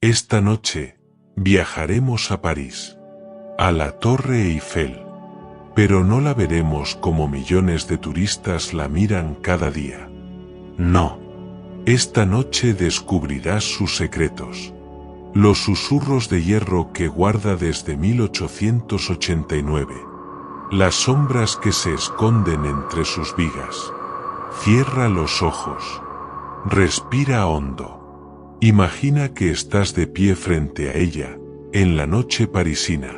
Esta noche, viajaremos a París, a la Torre Eiffel, pero no la veremos como millones de turistas la miran cada día. No. Esta noche descubrirás sus secretos. Los susurros de hierro que guarda desde 1889. Las sombras que se esconden entre sus vigas. Cierra los ojos. Respira hondo. Imagina que estás de pie frente a ella, en la noche parisina.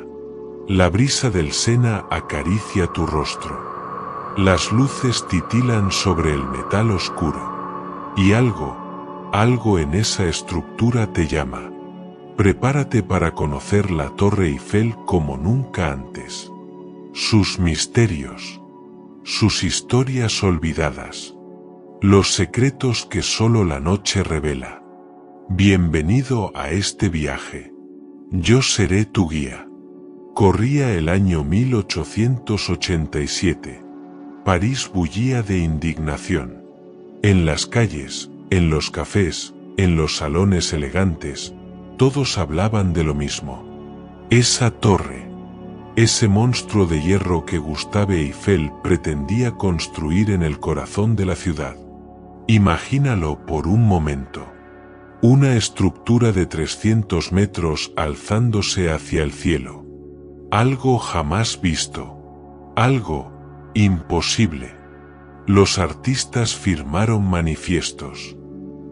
La brisa del Sena acaricia tu rostro. Las luces titilan sobre el metal oscuro. Y algo en esa estructura te llama. Prepárate para conocer la Torre Eiffel como nunca antes. Sus misterios. Sus historias olvidadas. Los secretos que solo la noche revela. Bienvenido a este viaje. Yo seré tu guía. Corría el año 1887. París bullía de indignación. En las calles, en los cafés, en los salones elegantes, todos hablaban de lo mismo. Esa torre, ese monstruo de hierro que Gustave Eiffel pretendía construir en el corazón de la ciudad. Imagínalo por un momento. Una estructura de 300 metros alzándose hacia el cielo. Algo jamás visto. Algo imposible. Los artistas firmaron manifiestos.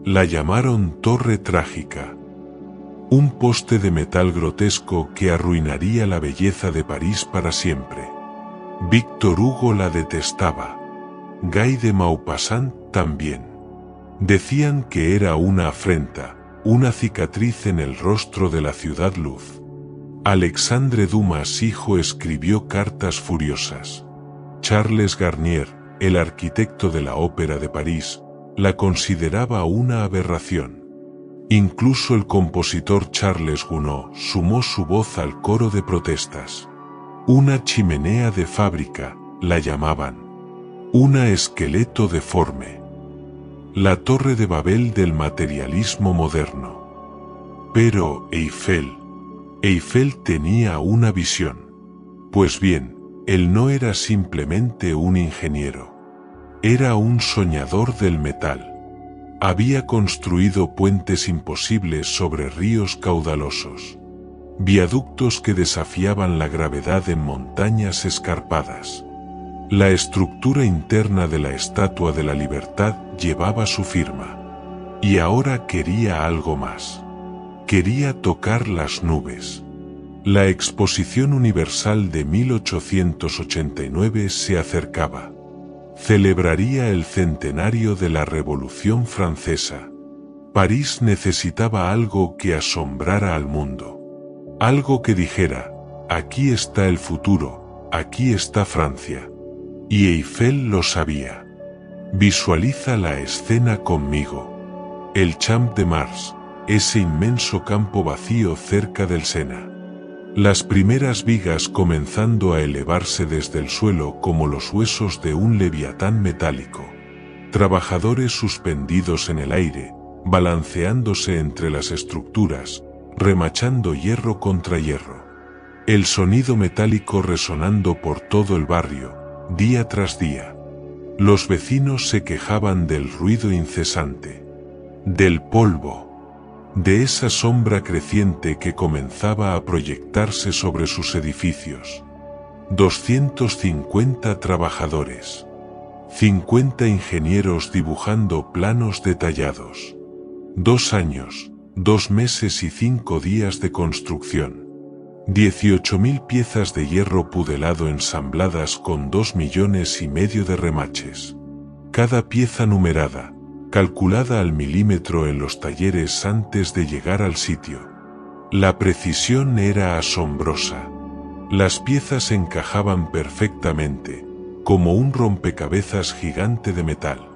La llamaron Torre Trágica. Un poste de metal grotesco que arruinaría la belleza de París para siempre. Víctor Hugo la detestaba. Guy de Maupassant también. Decían que era una afrenta, una cicatriz en el rostro de la ciudad luz. Alexandre Dumas hijo escribió cartas furiosas. Charles Garnier, el arquitecto de la Ópera de París, la consideraba una aberración. Incluso el compositor Charles Gounod sumó su voz al coro de protestas. Una chimenea de fábrica, la llamaban. Una esqueleto deforme. La Torre de Babel del materialismo moderno. Pero Eiffel tenía una visión. Pues bien, él no era simplemente un ingeniero. Era un soñador del metal. Había construido puentes imposibles sobre ríos caudalosos. Viaductos que desafiaban la gravedad en montañas escarpadas. La estructura interna de la Estatua de la Libertad llevaba su firma. Y ahora quería algo más. Quería tocar las nubes. La Exposición Universal de 1889 se acercaba. Celebraría el centenario de la Revolución Francesa. París necesitaba algo que asombrara al mundo. Algo que dijera, aquí está el futuro, aquí está Francia. Y Eiffel lo sabía. Visualiza la escena conmigo. El Champ de Mars, ese inmenso campo vacío cerca del Sena. Las primeras vigas comenzando a elevarse desde el suelo como los huesos de un leviatán metálico. Trabajadores suspendidos en el aire, balanceándose entre las estructuras, remachando hierro contra hierro. El sonido metálico resonando por todo el barrio, día tras día. Los vecinos se quejaban del ruido incesante, del polvo, de esa sombra creciente que comenzaba a proyectarse sobre sus edificios. 250 trabajadores. 50 ingenieros dibujando planos detallados. 2 años, 2 meses y 5 días de construcción. 18.000 piezas de hierro pudelado ensambladas con 2,5 millones de remaches. Cada pieza numerada, calculada al milímetro en los talleres antes de llegar al sitio. La precisión era asombrosa. Las piezas encajaban perfectamente, como un rompecabezas gigante de metal.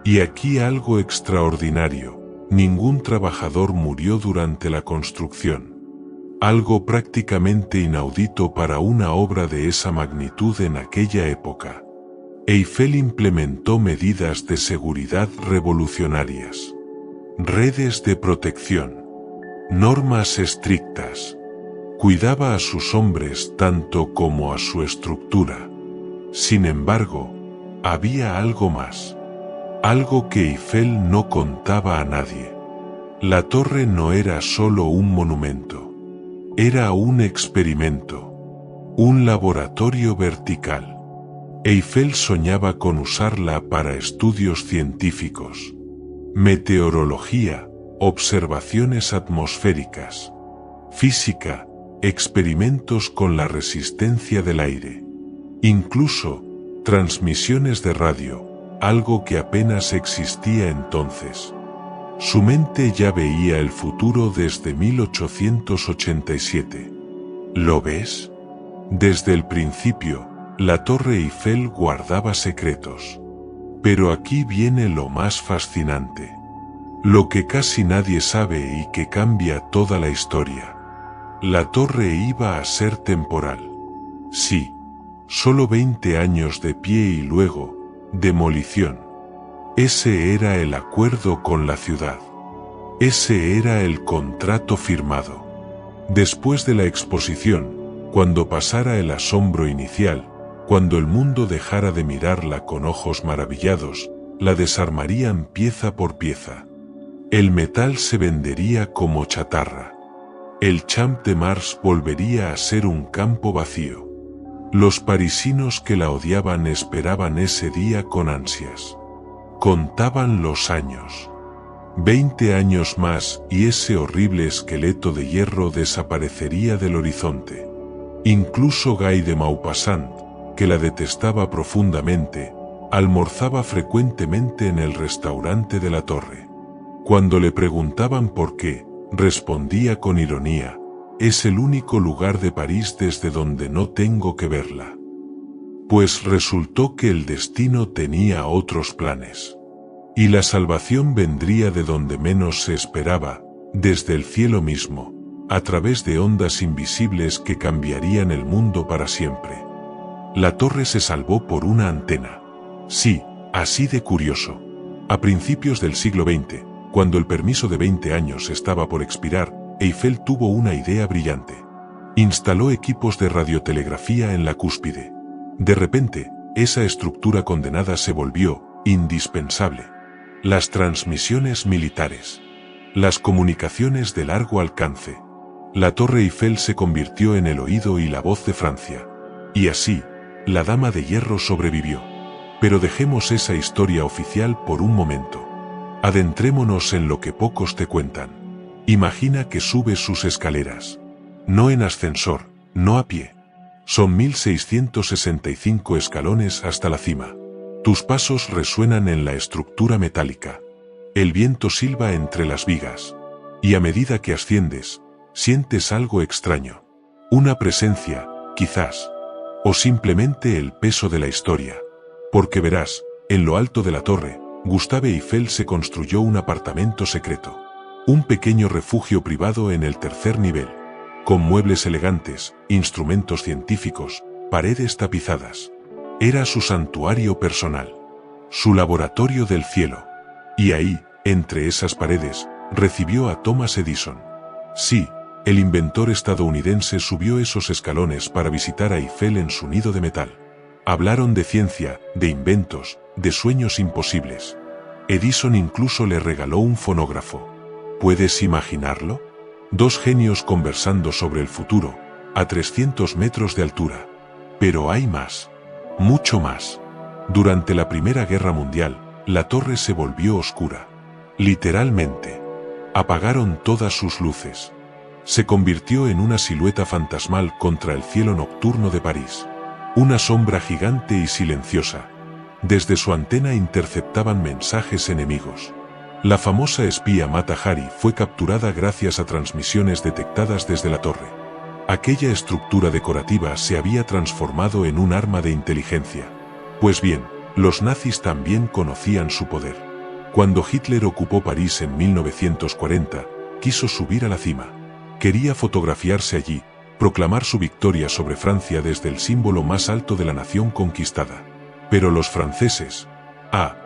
Y aquí algo extraordinario, ningún trabajador murió durante la construcción. Algo prácticamente inaudito para una obra de esa magnitud en aquella época. Eiffel implementó medidas de seguridad revolucionarias. Redes de protección. Normas estrictas. Cuidaba a sus hombres tanto como a su estructura. Sin embargo, había algo más. Algo que Eiffel no contaba a nadie. La torre no era solo un monumento. Era un experimento. Un laboratorio vertical. Eiffel soñaba con usarla para estudios científicos. Meteorología, observaciones atmosféricas, física, experimentos con la resistencia del aire. Incluso, transmisiones de radio, algo que apenas existía entonces. Su mente ya veía el futuro desde 1887. ¿Lo ves? Desde el principio, la Torre Eiffel guardaba secretos. Pero aquí viene lo más fascinante. Lo que casi nadie sabe y que cambia toda la historia. La torre iba a ser temporal. Sí, solo 20 años de pie y luego, demolición. Ese era el acuerdo con la ciudad. Ese era el contrato firmado. Después de la exposición, cuando pasara el asombro inicial, cuando el mundo dejara de mirarla con ojos maravillados, la desarmarían pieza por pieza. El metal se vendería como chatarra. El Champ de Mars volvería a ser un campo vacío. Los parisinos que la odiaban esperaban ese día con ansias. Contaban los años. 20 años más y ese horrible esqueleto de hierro desaparecería del horizonte. Incluso Guy de Maupassant, que la detestaba profundamente, almorzaba frecuentemente en el restaurante de la torre. Cuando le preguntaban por qué, respondía con ironía: es el único lugar de París desde donde no tengo que verla. Pues resultó que el destino tenía otros planes. Y la salvación vendría de donde menos se esperaba, desde el cielo mismo, a través de ondas invisibles que cambiarían el mundo para siempre. La torre se salvó por una antena. Sí, así de curioso. A principios del siglo XX, cuando el permiso de 20 años estaba por expirar, Eiffel tuvo una idea brillante. Instaló equipos de radiotelegrafía en la cúspide. De repente, esa estructura condenada se volvió indispensable. Las transmisiones militares. Las comunicaciones de largo alcance. La Torre Eiffel se convirtió en el oído y la voz de Francia. Y así, la Dama de Hierro sobrevivió. Pero dejemos esa historia oficial por un momento. Adentrémonos en lo que pocos te cuentan. Imagina que subes sus escaleras. No en ascensor, no a pie. Son 1665 escalones hasta la cima. Tus pasos resuenan en la estructura metálica. El viento silba entre las vigas. Y a medida que asciendes, sientes algo extraño. Una presencia, quizás. O simplemente el peso de la historia. Porque verás, en lo alto de la torre, Gustave Eiffel se construyó un apartamento secreto. Un pequeño refugio privado en el tercer nivel. Con muebles elegantes, instrumentos científicos, paredes tapizadas. Era su santuario personal. Su laboratorio del cielo. Y ahí, entre esas paredes, recibió a Thomas Edison. Sí, el inventor estadounidense subió esos escalones para visitar a Eiffel en su nido de metal. Hablaron de ciencia, de inventos, de sueños imposibles. Edison incluso le regaló un fonógrafo. ¿Puedes imaginarlo? Dos genios conversando sobre el futuro, a 300 metros de altura. Pero hay más. Mucho más. Durante la Primera Guerra Mundial, la torre se volvió oscura. Literalmente. Apagaron todas sus luces. Se convirtió en una silueta fantasmal contra el cielo nocturno de París. Una sombra gigante y silenciosa. Desde su antena interceptaban mensajes enemigos. La famosa espía Mata Hari fue capturada gracias a transmisiones detectadas desde la torre. Aquella estructura decorativa se había transformado en un arma de inteligencia. Pues bien, los nazis también conocían su poder. Cuando Hitler ocupó París en 1940, quiso subir a la cima. Quería fotografiarse allí, proclamar su victoria sobre Francia desde el símbolo más alto de la nación conquistada. Pero los franceses...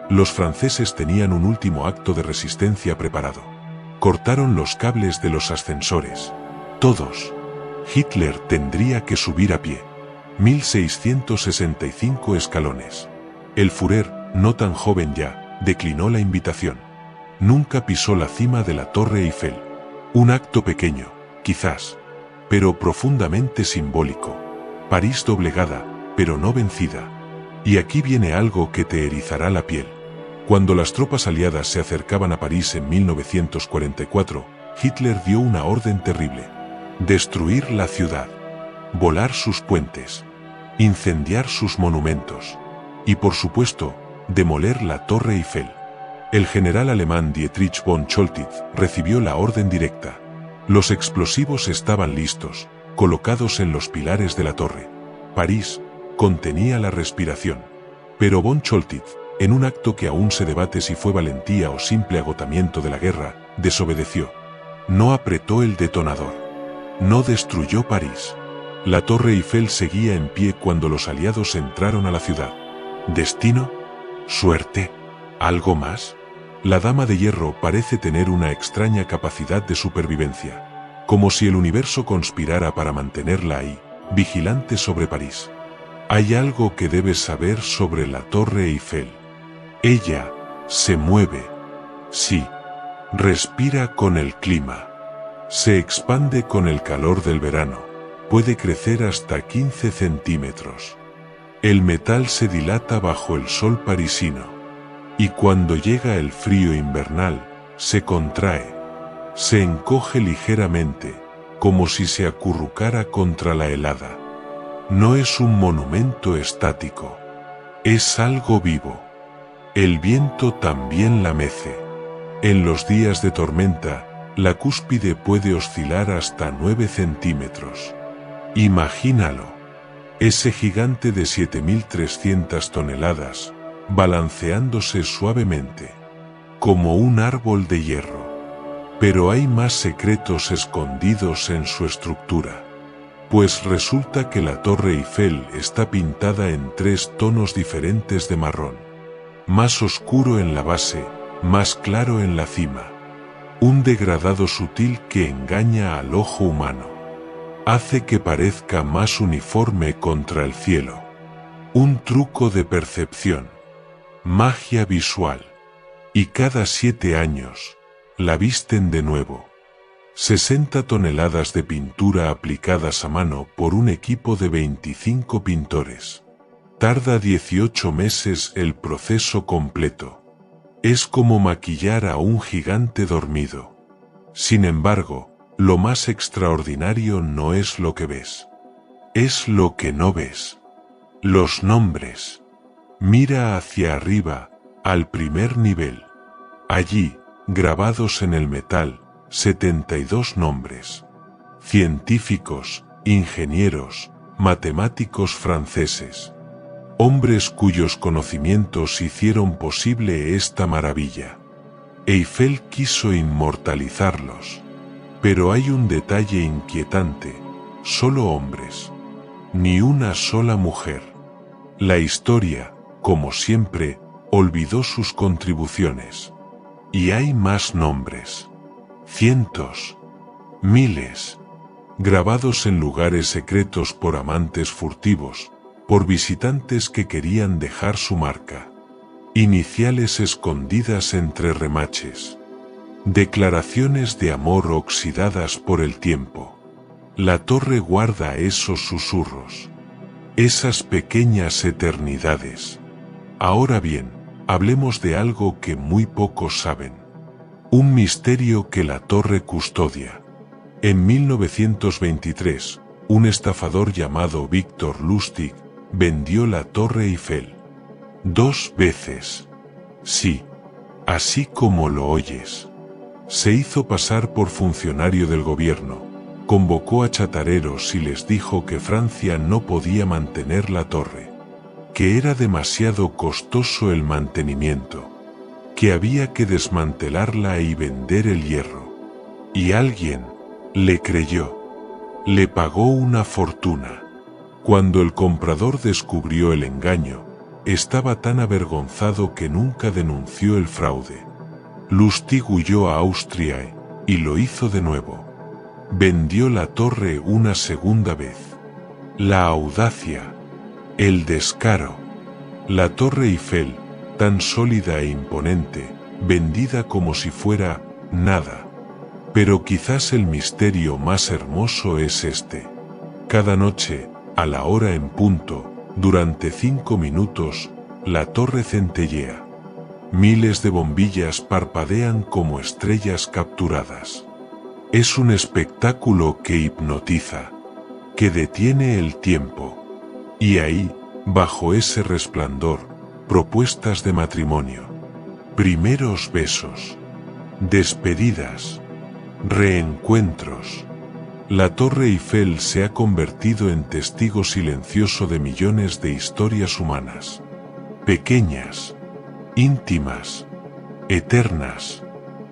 los franceses tenían un último acto de resistencia preparado. Cortaron los cables de los ascensores. Todos. Hitler tendría que subir a pie. 1665 escalones. El Führer, no tan joven ya, declinó la invitación. Nunca pisó la cima de la Torre Eiffel. Un acto pequeño, quizás, pero profundamente simbólico. París doblegada, pero no vencida. Y aquí viene algo que te erizará la piel. Cuando las tropas aliadas se acercaban a París en 1944, Hitler dio una orden terrible: destruir la ciudad, volar sus puentes, incendiar sus monumentos y, por supuesto, demoler la Torre Eiffel. El general alemán Dietrich von Choltitz recibió la orden directa. Los explosivos estaban listos, colocados en los pilares de la torre. París contenía la respiración. Pero von Choltitz, en un acto que aún se debate si fue valentía o simple agotamiento de la guerra, desobedeció. No apretó el detonador. No destruyó París. La Torre Eiffel seguía en pie cuando los aliados entraron a la ciudad. ¿Destino? ¿Suerte? ¿Algo más? La Dama de Hierro parece tener una extraña capacidad de supervivencia, como si el universo conspirara para mantenerla ahí, vigilante sobre París. Hay algo que debes saber sobre la Torre Eiffel. Ella se mueve. Sí. Respira con el clima. Se expande con el calor del verano. Puede crecer hasta 15 centímetros. El metal se dilata bajo el sol parisino. Y cuando llega el frío invernal, se contrae. Se encoge ligeramente, como si se acurrucara contra la helada. No es un monumento estático. Es algo vivo. El viento también la mece. En los días de tormenta, la cúspide puede oscilar hasta 9 centímetros. Imagínalo. Ese gigante de 7.300 toneladas, balanceándose suavemente, como un árbol de hierro. Pero hay más secretos escondidos en su estructura. Pues resulta que la Torre Eiffel está pintada en 3 tonos diferentes de marrón. Más oscuro en la base, más claro en la cima. Un degradado sutil que engaña al ojo humano. Hace que parezca más uniforme contra el cielo. Un truco de percepción. Magia visual. Y cada 7 años, la visten de nuevo. 60 toneladas de pintura aplicadas a mano por un equipo de 25 pintores. Tarda 18 meses el proceso completo. Es como maquillar a un gigante dormido. Sin embargo, lo más extraordinario no es lo que ves. Es lo que no ves. Los nombres. Mira hacia arriba, al primer nivel. Allí, grabados en el metal, 72 nombres. Científicos, ingenieros, matemáticos franceses. Hombres cuyos conocimientos hicieron posible esta maravilla. Eiffel quiso inmortalizarlos. Pero hay un detalle inquietante: solo hombres. Ni una sola mujer. La historia, como siempre, olvidó sus contribuciones. Y hay más nombres. Cientos. Miles. Grabados en lugares secretos por amantes furtivos, por visitantes que querían dejar su marca. Iniciales escondidas entre remaches. Declaraciones de amor oxidadas por el tiempo. La torre guarda esos susurros. Esas pequeñas eternidades. Ahora bien, hablemos de algo que muy pocos saben. Un misterio que la torre custodia. En 1923, un estafador llamado Victor Lustig vendió la Torre Eiffel. 2 veces. Sí, así como lo oyes. Se hizo pasar por funcionario del gobierno, convocó a chatareros y les dijo que Francia no podía mantener la torre, que era demasiado costoso el mantenimiento, que había que desmantelarla y vender el hierro. Y alguien le creyó. Le pagó una fortuna. Cuando el comprador descubrió el engaño, estaba tan avergonzado que nunca denunció el fraude. Lustig huyó a Austria y lo hizo de nuevo. Vendió la torre una segunda vez. La audacia, el descaro. La Torre Eiffel, tan sólida e imponente, vendida como si fuera nada. Pero quizás el misterio más hermoso es este. Cada noche, a la hora en punto, durante 5 minutos, la torre centellea. Miles de bombillas parpadean como estrellas capturadas. Es un espectáculo que hipnotiza, que detiene el tiempo. Y ahí, bajo ese resplandor, propuestas de matrimonio, primeros besos, despedidas, reencuentros. La Torre Eiffel se ha convertido en testigo silencioso de millones de historias humanas, pequeñas, íntimas, eternas.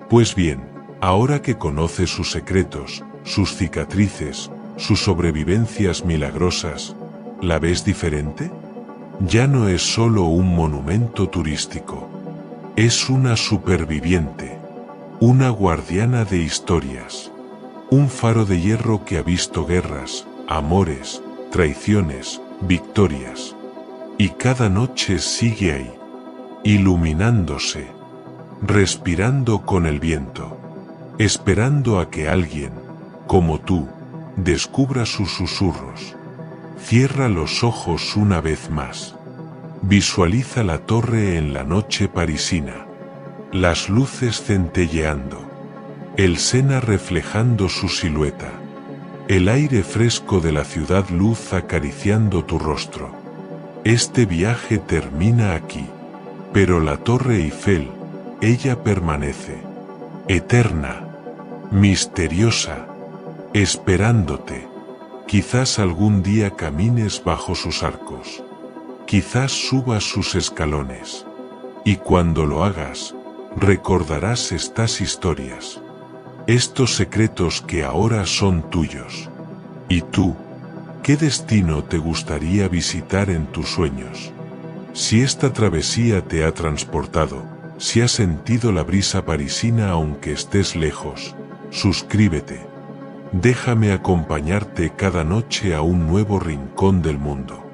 Pues bien, ahora que conoces sus secretos, sus cicatrices, sus sobrevivencias milagrosas, ¿la ves diferente? Ya no es solo un monumento turístico. Es una superviviente, una guardiana de historias, un faro de hierro que ha visto guerras, amores, traiciones, victorias. Y cada noche sigue ahí, iluminándose, respirando con el viento, esperando a que alguien, como tú, descubra sus susurros. Cierra los ojos una vez más. Visualiza la torre en la noche parisina, las luces centelleando, el Sena reflejando su silueta, el aire fresco de la ciudad luz acariciando tu rostro. Este viaje termina aquí, pero la Torre Eiffel, ella permanece, eterna, misteriosa, esperándote. Quizás algún día camines bajo sus arcos, quizás subas sus escalones, y cuando lo hagas, recordarás estas historias, estos secretos que ahora son tuyos. ¿Y tú? ¿Qué destino te gustaría visitar en tus sueños? Si esta travesía te ha transportado, si has sentido la brisa parisina aunque estés lejos, suscríbete. Déjame acompañarte cada noche a un nuevo rincón del mundo.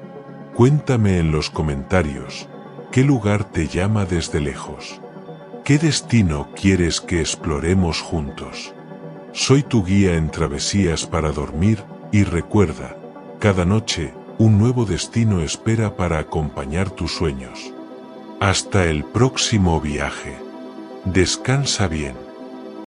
Cuéntame en los comentarios, ¿qué lugar te llama desde lejos? ¿Qué destino quieres que exploremos juntos? Soy tu guía en travesías para dormir y recuerda, cada noche, un nuevo destino espera para acompañar tus sueños. Hasta el próximo viaje. Descansa bien.